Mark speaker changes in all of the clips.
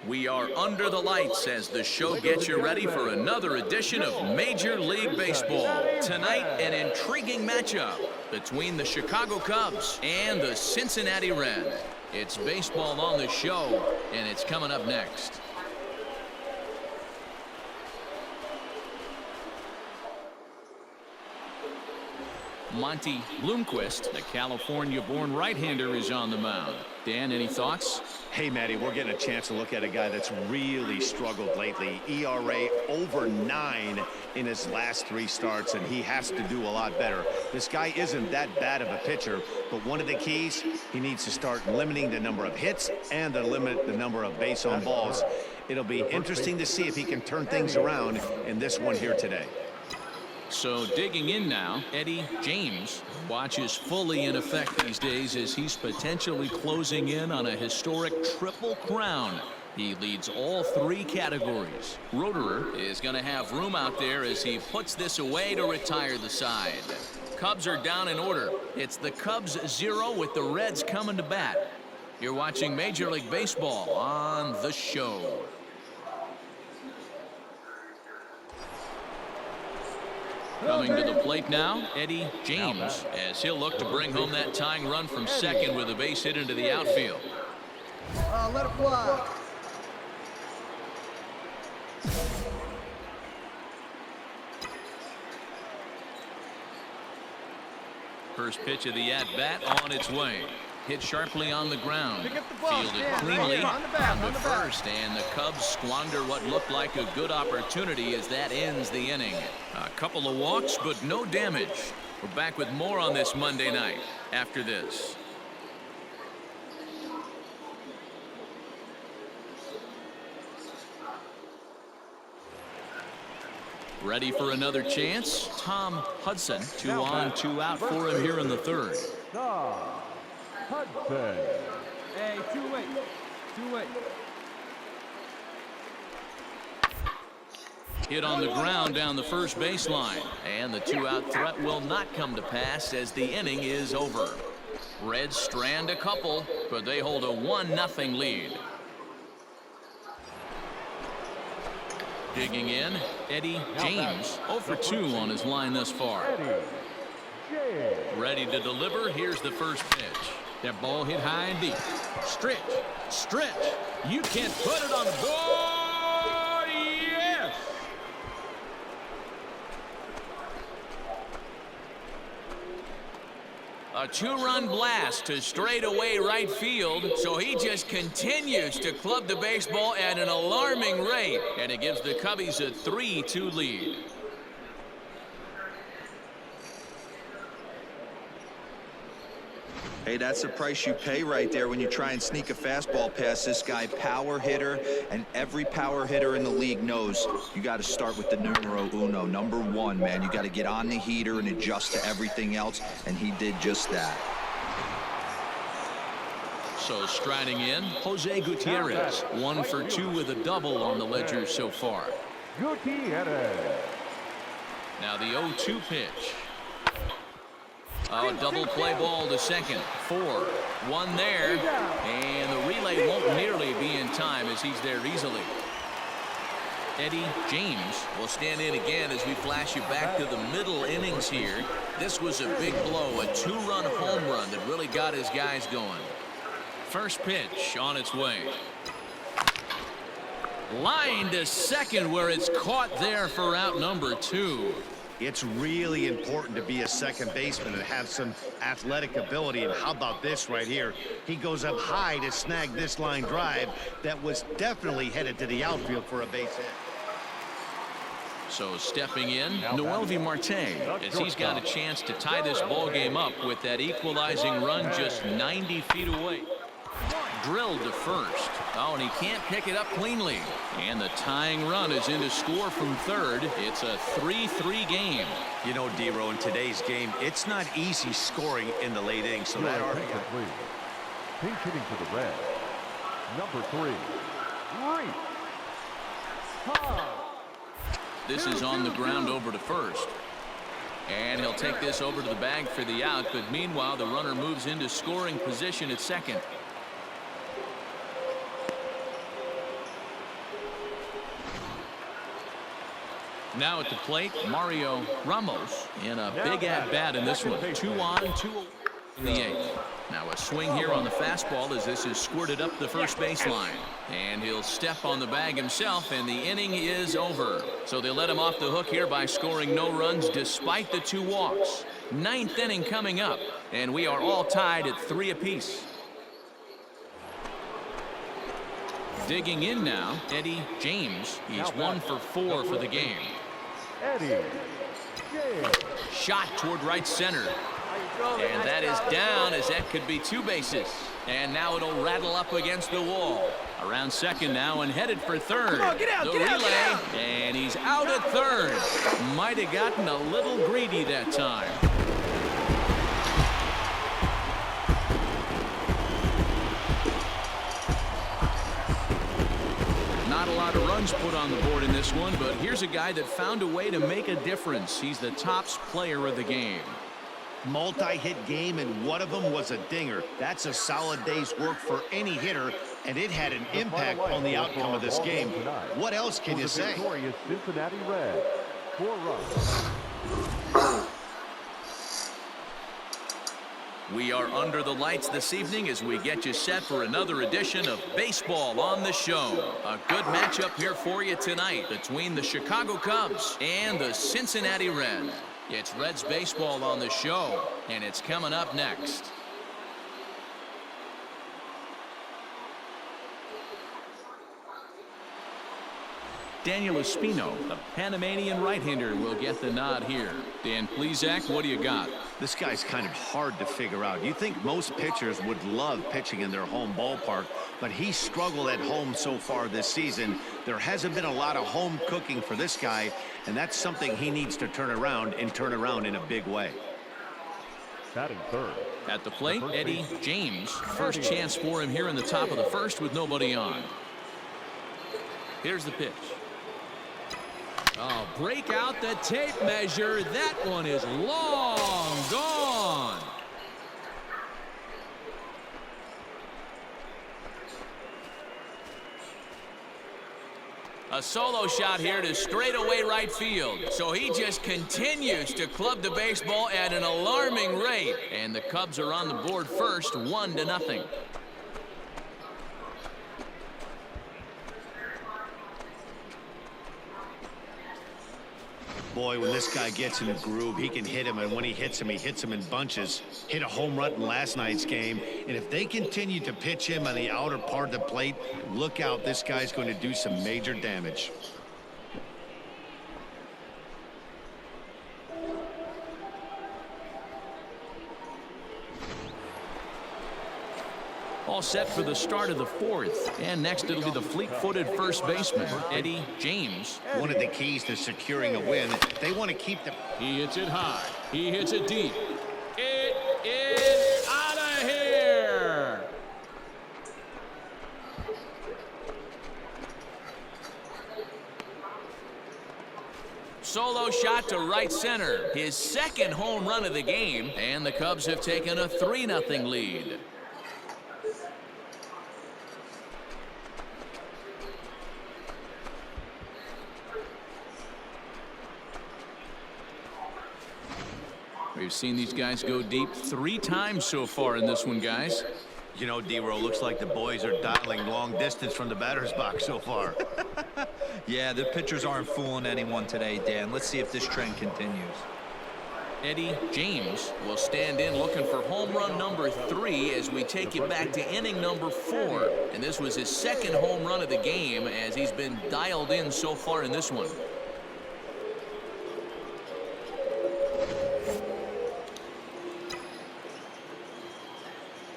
Speaker 1: We are under the lights as the show gets you ready for another edition of Major League Baseball. Tonight, an intriguing matchup between the Chicago Cubs and the Cincinnati Reds. It's baseball on the show, and it's coming up next. Monty Bloomquist, the California-born right-hander, is on the mound. Dan, any thoughts?
Speaker 2: Hey, Matty, we're getting a chance to look at a guy that's really struggled lately. ERA over 9 in his last 3 starts, and he has to do a lot better. This guy isn't that bad of a pitcher, but one of the keys, he needs to start limiting the number of hits and to limit the number of base on balls. It'll be interesting to see if he can turn things around in this one here today.
Speaker 1: So digging in now, Eddie James. Watch is fully in effect these days as he's potentially closing in on a historic triple crown. He leads all 3 categories. Roederer is going to have room out there as he puts this away to retire the side. Cubs are down in order. It's the Cubs 0 with the Reds coming to bat. You're watching Major League Baseball on the show. Coming to the plate now, Eddie James, as he'll look to bring home that tying run from second with a base hit into the outfield.
Speaker 3: Let it fly.
Speaker 1: First pitch of the at-bat on its way. Hit sharply on the ground. Fielded cleanly on the first, and the Cubs squander what looked like a good opportunity as that ends the inning. A couple of walks, but no damage. We're back with more on this Monday night after this. Ready for another chance? Tom Hudson, 2 on, 2 out for him here in the third.
Speaker 3: Hudson. Hey, 2-8. 2-8.
Speaker 1: Hit on the ground down the first baseline, and the 2-out threat will not come to pass as the inning is over. Reds strand a couple, but they hold a 1-0 lead. Digging in, Eddie James, 0 for 2 on his line thus far. Ready to deliver. Here's the first pitch. That ball hit high and deep. Stretch, stretch. You can't put it on the board. Yes! A 2-run blast to straightaway right field, so he just continues to club the baseball at an alarming rate, and it gives the Cubbies a 3-2 lead.
Speaker 4: Hey, that's the price you pay right there when you try and sneak a fastball past this guy. Power hitter, and every power hitter in the league knows you got to start with the numero uno, number 1, man. You got to get on the heater and adjust to everything else, and he did just that.
Speaker 1: So striding in, Jose Gutierrez, 1 for 2 with a double on the ledger so far.
Speaker 3: Gutierrez.
Speaker 1: Now the 0-2 pitch. A double play ball to second. 4, 1 there, and the relay won't nearly be in time as he's there easily. Eddie James will stand in again as we flash you back to the middle innings here. This was a big blow, a 2-run home run that really got his guys going. First pitch on its way. Line to second where it's caught there for out number 2.
Speaker 2: It's really important to be a second baseman and have some athletic ability. And how about this right here? He goes up high to snag this line drive that was definitely headed to the outfield for a base hit.
Speaker 1: So stepping in, Noelvi Marte, as he's got a chance to tie this ball game up with that equalizing run just 90 feet away. Drilled to first. Oh, and he can't pick it up cleanly. And the tying run is in to score from third. It's a 3-3 game.
Speaker 2: You know, D-Row, in today's game, it's not easy scoring in the late innings. So that
Speaker 3: complete. Pinch hitting for the Reds. Number 3.
Speaker 1: This is on the ground over to first. And he'll take this over to the bag for the out. But meanwhile, the runner moves into scoring position at second. Now at the plate, Mario Ramos in a big at-bat in this one. 2 on, 2 in the 8th. Now a swing here on the fastball as this is squirted up the first baseline. And he'll step on the bag himself, and the inning is over. So they let him off the hook here by scoring no runs despite the 2 walks. 9th inning coming up, and we are all tied at 3 apiece. Digging in now, Eddie James. He's 1 for 4 for the game.
Speaker 3: Eddie James.
Speaker 1: Shot toward right center. And that is down, as that could be 2 bases. And now it'll rattle up against the wall. Around second now and headed for third.
Speaker 5: Come on, get out,
Speaker 1: the
Speaker 5: get out,
Speaker 1: relay,
Speaker 5: get out.
Speaker 1: and he's out at third. Might have gotten a little greedy that time. Not a lot of runs put on the board in this one, but here's a guy that found a way to make a difference. He's the tops player of the game.
Speaker 2: Multi-hit game, and one of them was a dinger. That's a solid day's work for any hitter, and it had an impact on the outcome of this game. What else can you say?
Speaker 3: Victorious Cincinnati Reds. 4 runs.
Speaker 1: We are under the lights this evening as we get you set for another edition of Baseball on the Show. A good matchup here for you tonight between the Chicago Cubs and the Cincinnati Reds. It's Reds baseball on the show, and it's coming up next. Daniel Espino, the Panamanian right-hander, will get the nod here. Dan Plesac, what do you got?
Speaker 2: This guy's kind of hard to figure out. You think most pitchers would love pitching in their home ballpark, but he struggled at home so far this season. There hasn't been a lot of home cooking for this guy, and that's something he needs to turn around in a big way.
Speaker 3: Batting third.
Speaker 1: At the plate, Eddie James. First chance for him here in the top of the first with nobody on. Here's the pitch. Oh, break out the tape measure. That one is long gone. A solo shot here to straightaway right field. So he just continues to club the baseball at an alarming rate. And the Cubs are on the board first, 1-0.
Speaker 2: Boy, when this guy gets in a groove, he can hit him, and when he hits him in bunches. Hit a home run in last night's game, and if they continue to pitch him on the outer part of the plate, look out, this guy's going to do some major damage.
Speaker 1: All set for the start of the fourth. And next it'll be the fleet-footed first baseman, Eddie James.
Speaker 2: One of the keys to securing a win, they want to keep the...
Speaker 1: He hits it high. He hits it deep. It is out of here. Solo shot to right center. His second home run of the game. And the Cubs have taken a 3-0 lead. We've seen these guys go deep 3 times so far in this one, guys.
Speaker 2: You know, D-Row, looks like the boys are dialing long distance from the batter's box so far.
Speaker 4: Yeah, the pitchers aren't fooling anyone today, Dan. Let's see if this trend continues.
Speaker 1: Eddie James will stand in looking for home run number 3 as we take you back to inning number 4. And this was his second home run of the game as he's been dialed in so far in this one.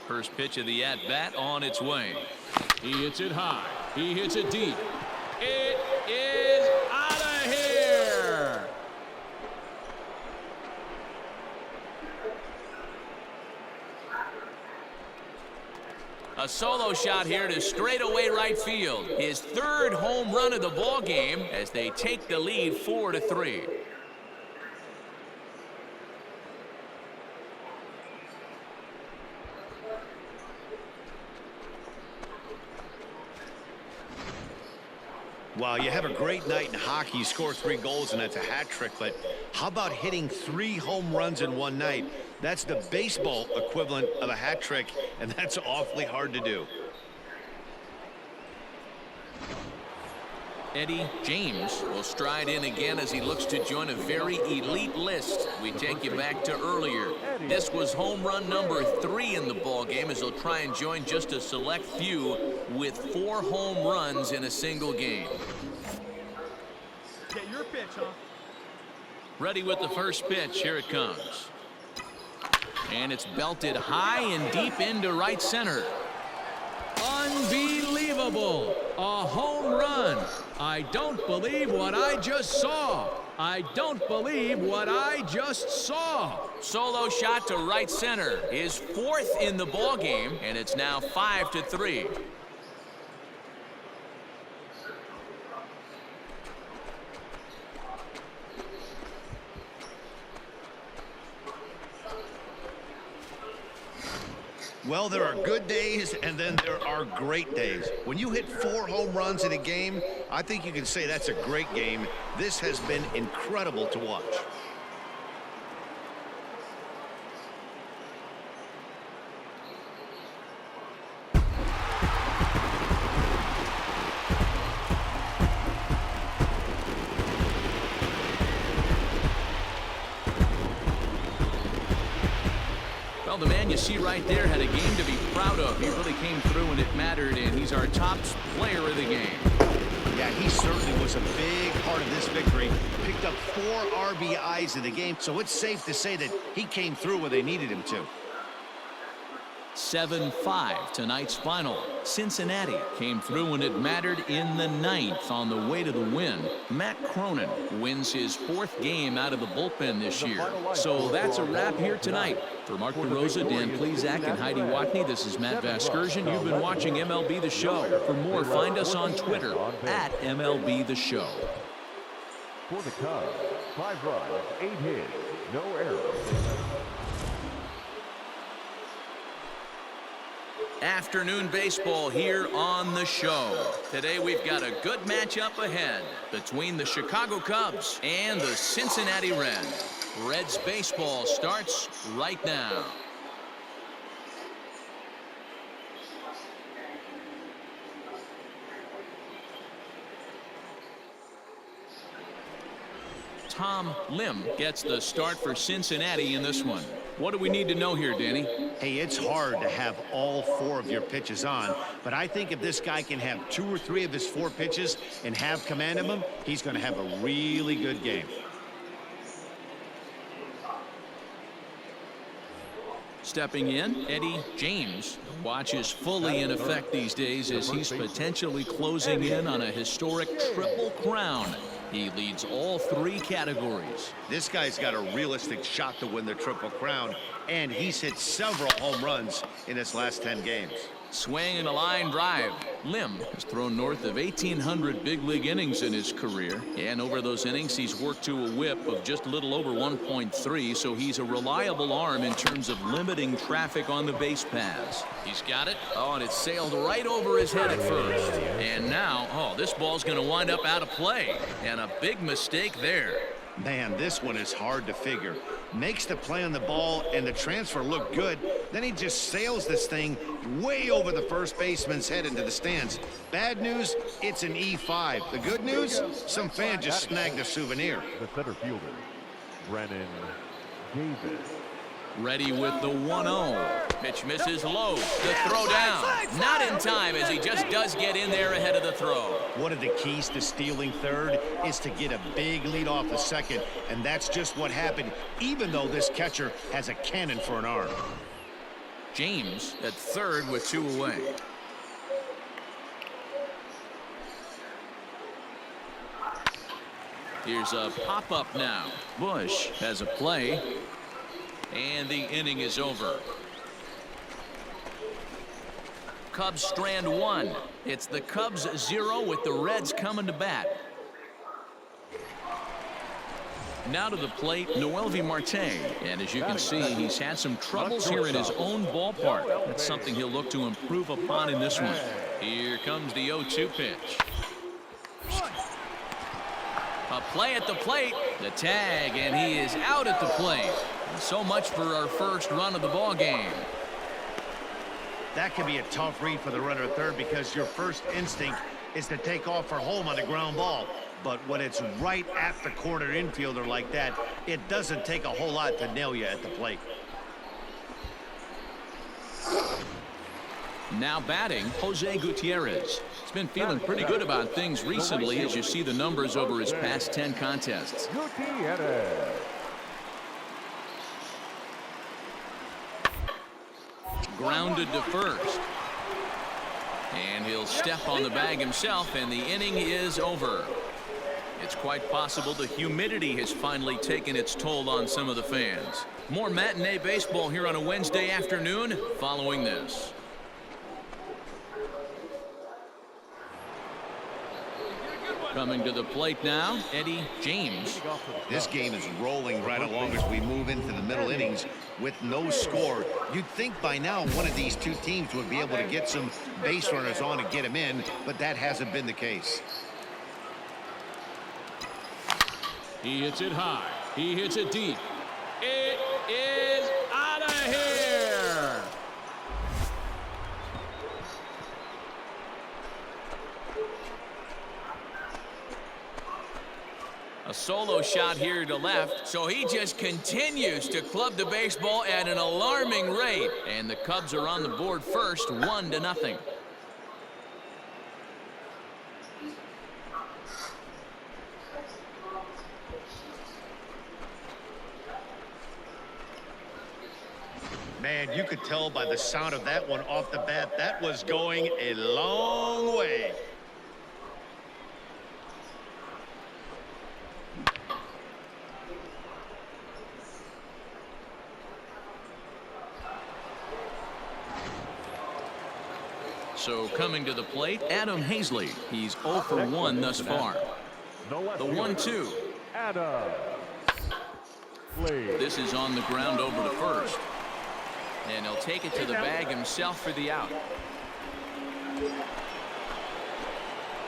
Speaker 1: First pitch of the at-bat on its way. He hits it high. He hits it deep. It is out of here. A solo shot here to straightaway right field. His 3rd home run of the ball game as they take the lead 4-3.
Speaker 2: Well, you have a great night in hockey, you score 3 goals, and that's a hat trick. But how about hitting 3 home runs in one night? That's the baseball equivalent of a hat trick, and that's awfully hard to do.
Speaker 1: Eddie James will stride in again as he looks to join a very elite list. We take you back to earlier. This was home run number 3 in the ballgame as he'll try and join just a select few with 4 home runs in a single game.
Speaker 5: Get your pitch, huh?
Speaker 1: Ready with the first pitch. Here it comes. And it's belted high and deep into right center. Unbelievable. A home run. I don't believe what I just saw. I don't believe what I just saw. Solo shot to right center. His 4th in the ball game, and it's now 5-3.
Speaker 2: Well, there are good days, and then there are great days. When you hit 4 home runs in a game, I think you can say that's a great game. This has been incredible to watch.
Speaker 1: Well, the man you see right there had a game to be proud of. He really came through when it mattered, and he's our top player of the game.
Speaker 2: Yeah, he certainly was a big part of this victory. Picked up 4 RBIs in the game, so it's safe to say that he came through where they needed him to.
Speaker 1: 7-5 tonight's final. Cincinnati came through when it mattered in the 9th on the way to the win. Matt Cronin wins his 4th game out of the bullpen this year. So that's a wrap here tonight. For Mark DeRosa, Dan Plezak, and Heidi Watney, this is Matt Vasgersian. You've been watching MLB The Show. For more, find us on Twitter at MLB The Show.
Speaker 3: For the Cubs, 5 runs, 8 hits, no errors.
Speaker 1: Afternoon baseball here on the show. Today we've got a good matchup ahead between the Chicago Cubs and the Cincinnati Reds. Reds baseball starts right now. Tom Lim gets the start for Cincinnati in this one. What do we need to know here, Danny?
Speaker 2: Hey, it's hard to have all 4 of your pitches on, but I think if this guy can have 2 or 3 of his 4 pitches and have command of them, he's going to have a really good game.
Speaker 1: Stepping in, Eddie James. Watch is fully in effect these days as he's potentially closing in on a historic triple crown. He leads all 3 categories.
Speaker 2: This guy's got a realistic shot to win the Triple Crown, and he's hit several home runs in his last 10 games.
Speaker 1: Swing and a line drive. Lim has thrown north of 1,800 big league innings in his career. And over those innings, he's worked to a whip of just a little over 1.3. So he's a reliable arm in terms of limiting traffic on the base paths. He's got it. Oh, and it sailed right over his head at first. And now, oh, this ball's going to wind up out of play. And a big mistake there.
Speaker 2: Man, this one is hard to figure. Makes the play on the ball and the transfer look good. Then he just sails this thing way over the first baseman's head into the stands. Bad news, it's an E5. The good news, some fan just snagged a souvenir.
Speaker 3: The center fielder, Brennan Davis.
Speaker 1: Ready with the 1-0. Pitch misses low. The throw down. Not in time as he just does get in there ahead of the throw.
Speaker 2: One of the keys to stealing third is to get a big lead off the second, and that's just what happened, even though this catcher has a cannon for an arm.
Speaker 1: James at third with 2 away. Here's a pop-up now. Bush has a play. And the inning is over. Cubs strand 1. It's the Cubs 0 with the Reds coming to bat. Now to the plate, Noelvi Marte. And as you can see, he's had some troubles here in his own ballpark. That's something he'll look to improve upon in this one. Here comes the 0-2 pitch. A play at the plate. The tag, and he is out at the plate. So much for our first run of the ball game.
Speaker 2: That can be a tough read for the runner at third because your first instinct is to take off for home on a ground ball. But when it's right at the corner infielder like that, it doesn't take a whole lot to nail you at the plate.
Speaker 1: Now batting, Jose Gutierrez. He's been feeling pretty good about things recently as you see the numbers over his past 10 contests.
Speaker 3: Gutierrez.
Speaker 1: Grounded to first. And he'll step on the bag himself, and the inning is over. It's quite possible the humidity has finally taken its toll on some of the fans. More matinee baseball here on a Wednesday afternoon following this. Coming to the plate now, Eddie James.
Speaker 2: This game is rolling right along as we move into the middle innings with no score. You'd think by now one of these two teams would be able to get some base runners on and get them in, but that hasn't been the case.
Speaker 1: He hits it high. He hits it deep. It is out of here. A solo shot here to left, so he just continues to club the baseball at an alarming rate. And the Cubs are on the board first, 1-0.
Speaker 2: Man, you could tell by the sound of that one off the bat, that was going a long way.
Speaker 1: So coming to the plate, Adam Hazley. He's 0 for 1 thus far. The 1-2.
Speaker 3: Adam.
Speaker 1: This is on the ground over to first. And he'll take it to the bag himself for the out.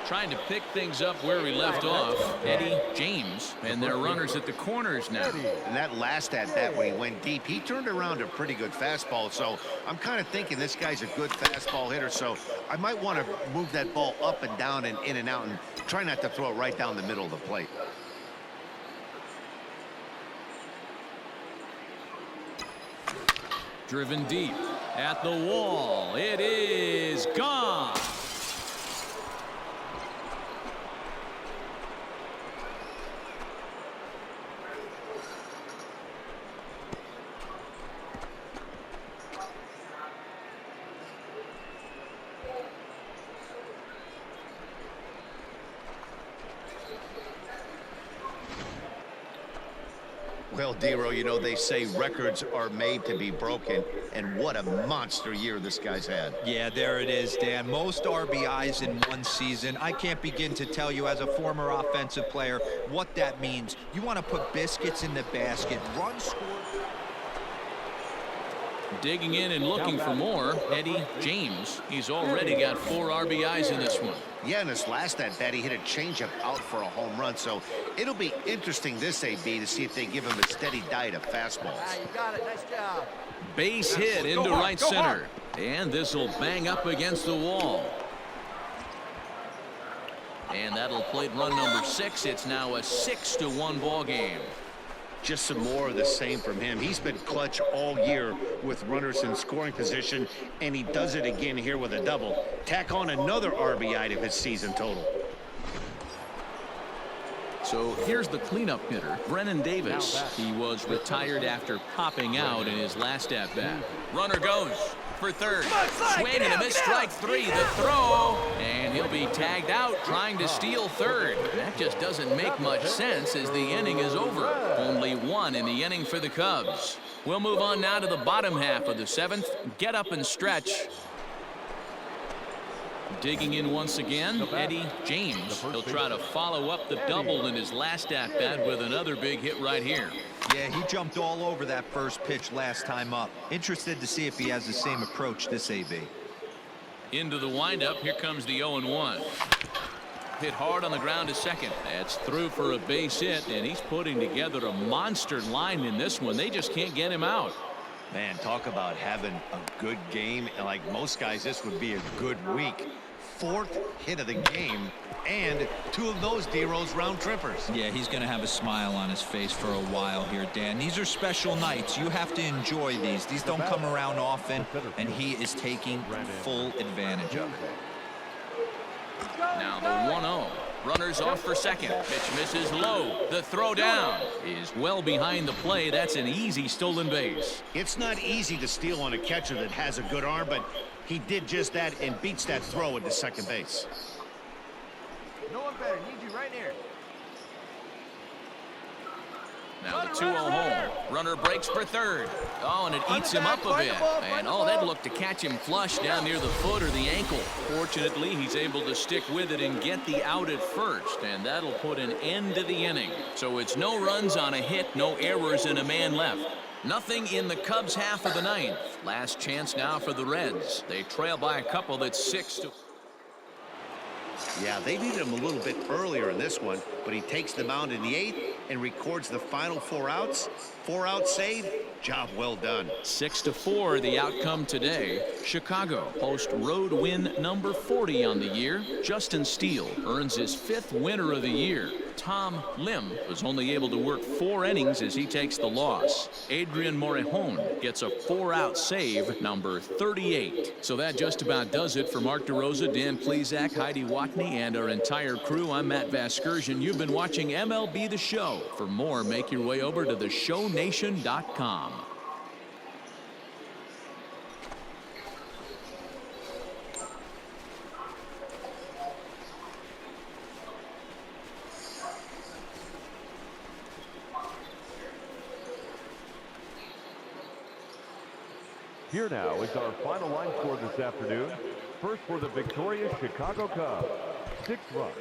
Speaker 1: Trying to pick things up where we left off, Eddie James. And they're runners at the corners now.
Speaker 2: And that last at bat when he went deep, he turned around a pretty good fastball. So I'm kind of thinking this guy's a good fastball hitter. So I might want to move that ball up and down and in and out and try not to throw it right down the middle of the plate.
Speaker 1: Driven deep at the wall. It is gone.
Speaker 2: Well, Dero, you know, they say records are made to be broken, and what a monster year this guy's had.
Speaker 4: Yeah, there it is, Dan. Most RBIs in one season. I can't begin to tell you as a former offensive player what that means. You want to put biscuits in the basket, run score.
Speaker 1: Digging in and looking for more, Eddie James. He's already got 4 RBIs in this one.
Speaker 2: Yeah, in his last at bat, he hit a changeup out for a home run. So it'll be interesting this AB to see if they give him a steady diet of fastballs.
Speaker 5: You got it. Nice job.
Speaker 1: Base hit into right center. And this will bang up against the wall. And that'll plate run number 6. It's now a 6-1 ball game.
Speaker 2: Just some more of the same from him. He's been clutch all year with runners in scoring position, and he does it again here with a double. Tack on another RBI to his season total.
Speaker 1: So here's the cleanup hitter, Brennan Davis. He was retired after popping out in his last at-bat. Runner goes for third. Swing and a miss, strike 3. The throw, and he'll be tagged out trying to steal third. That just doesn't make much sense as the inning is over. Only 1 in the inning for the Cubs. We'll move on now to the bottom half of the 7th. Get up and stretch. Digging in once again, Eddie James. He'll try to follow up the double in his last at-bat with another big hit right here.
Speaker 4: Yeah, he jumped all over that first pitch last time up. Interested to see if he has the same approach this AB.
Speaker 1: Into the windup, here comes the 0-1. Hit hard on the ground to second. That's through for a base hit, and he's putting together a monster line in this one. They just can't get him out.
Speaker 2: Man, talk about having a good game. And like most guys, this would be a good week. 4th hit of the game, and 2 of those D-Rose round trippers.
Speaker 4: Yeah, he's going to have a smile on his face for a while here, Dan. These are special nights. You have to enjoy these. These don't come around often, and he is taking full advantage of it.
Speaker 1: Now the 1-0. Runners off for second. Pitch misses low. The throw down is well behind the play. That's an easy stolen base.
Speaker 2: It's not easy to steal on a catcher that has a good arm, but he did just that and beats that throw into second base.
Speaker 5: No one better. Need you right here.
Speaker 1: Now the 2-0 home. Runner breaks for third. Oh, and it eats him up a bit. And oh, that looked to catch him flush down near the foot or the ankle. Fortunately, he's able to stick with it and get the out at first. And that'll put an end to the inning. So it's no runs on a hit, no errors, and a man left. Nothing in the Cubs half of the 9th. Last chance now for the Reds. They trail by a couple. That's 6-4.
Speaker 2: Yeah, they needed him a little bit earlier in this one, but he takes the mound in the 8th and records the final 4 outs. 4-out save. Job well done.
Speaker 1: 6-4 the outcome today. Chicago post road win number 40 on the year. Justin Steele earns his 5th winner of the year. Tom Lim was only able to work 4 innings as he takes the loss. Adrian Morejon gets a 4-out save, number 38. So that just about does it for Mark DeRosa, Dan Plesac, Heidi Watney, and our entire crew. I'm Matt Vasgersian. You've been watching MLB The Show. For more, make your way over to theshownation.com.
Speaker 3: Here now is our final line score this afternoon. First for the victorious Chicago Cubs, 6 runs.